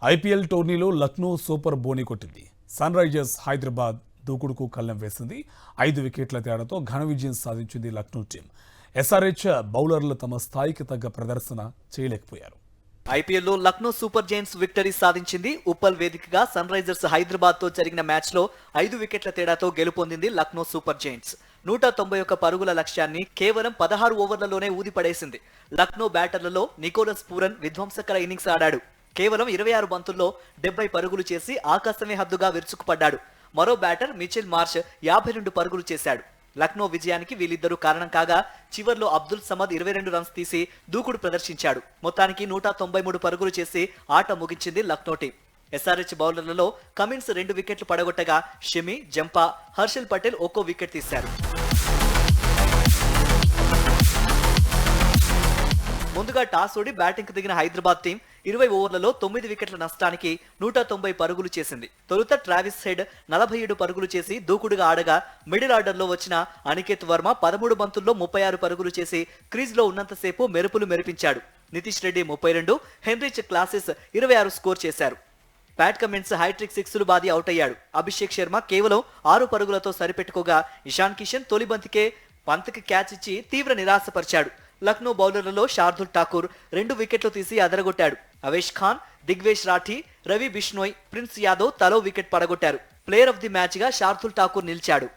IPL టోర్నీలో Lucknow super బోని కొట్టింది. Sun Risers Hyderabad దూకుడుకు కళ్ళెం వేసింది. 5 వికెట్ల తేడాతో ఘన విజయం సాధించింది లక్నో టీం. ఎస్ఆర్హెచ్ బౌలర్లు తమ స్థాయికి తగ్గ ప్రదర్శన చేయలేకపోయారు. ఐపీఎల్లో లక్నో సూపర్ జైంట్స్ విక్టరీ సాధించింది. ఉప్పల్ వేదికగా సన్ రైజర్స్ హైదరాబాద్ తో జరిగిన మ్యాచ్ లో 5 వికెట్ల తేడాతో గెలుపొందింది లక్నో సూపర్ జైంట్స్. 191 పరుగుల లక్ష్యాన్ని కేవలం 16 ఓవర్లలోనే ఊదిపడేసింది. లక్నో బ్యాటర్లలో నికోలస్ పూరన్ విధ్వంసకర ఇన్నింగ్స్ ఆడాడు. కేవలం 26 బంతుల్లో 70 పరుగులు చేసి ఆకాశమే హద్దుగా విరుచుకుపడ్డాడు. మరో బ్యాటర్ మిచెల్ మార్ష్ 52 పరుగులు చేశాడు. లక్నో విజయానికి వీళ్ళిద్దరూ కారణం కాగా చివర్లో అబ్దుల్ సమద్ 22 రన్స్ తీసి దూకుడు ప్రదర్శించాడు. మొత్తానికి 193 పరుగులు చేసి ఆట ముగించింది లక్నో టీం. ఎస్ఆర్హెచ్ బౌలర్లలో కమిన్స్ 2 వికెట్లు పడగొట్టగా షమి, జంపా, హర్షల్ పటేల్ ఒక్కో వికెట్ తీశారు. ముందుగా టాస్ ఓడి బ్యాటింగ్ కు దిగిన హైదరాబాద్ టీం 20 ఓవర్లలో 9 వికెట్ల నష్టానికి 190 పరుగులు చేసింది. తొలుత ట్రావిస్ హెడ్ 47 పరుగులు చేసి దూకుడుగా ఆడగా మిడిల్ ఆర్డర్ లో వచ్చిన అనికేత్ వర్మ 13 బంతుల్లో 36 పరుగులు చేసి క్రీజ్ లో ఉన్నంతసేపు మెరుపులు మెరిపించాడు. Nitish Reddy 32, Heinrich Klaasen 26 score చేశారు. ప్యాట్ కమిన్స్ హైట్రిక్ 6లు బాది అవుట్ అయ్యాడు. అభిషేక్ శర్మ కేవలం 6 పరుగులతో సరిపెట్టుకోగా ఇషాన్ కిషన్ తొలి బంతికే పంత్కి క్యాచ్ ఇచ్చి తీవ్ర నిరాశపరిచాడు. లక్నో బౌలర్లలో శార్దుల్ ఠాకూర్ 2 వికెట్లు తీసి అదరగొట్టాడు. అవేష్ ఖాన్, దిగ్వేష్ రాఠీ, రవి బిష్నోయ్, ప్రిన్స్ యాదవ్ తలో వికెట్ పడగొట్టారు. ప్లేయర్ ఆఫ్ ది మ్యాచ్ గా శార్దుల్ ఠాకూర్ నిలిచాడు.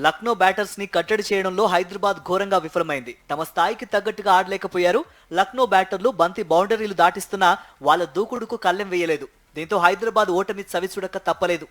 లక్నో బ్యాటర్స్ ని కట్టడి చేయడంలో హైదరాబాద్ ఘోరంగా విఫలమైంది. తమ స్థాయికి తగ్గట్టుగా ఆడలేకపోయారు. లక్నో బ్యాటర్లు బంతి బౌండరీలు దాటిస్తున్నా వాళ్ళ దూకుడుకు కళ్ళెం వేయలేదు. దీంతో హైదరాబాద్ ఓటమి చవిచూడక తప్పలేదు.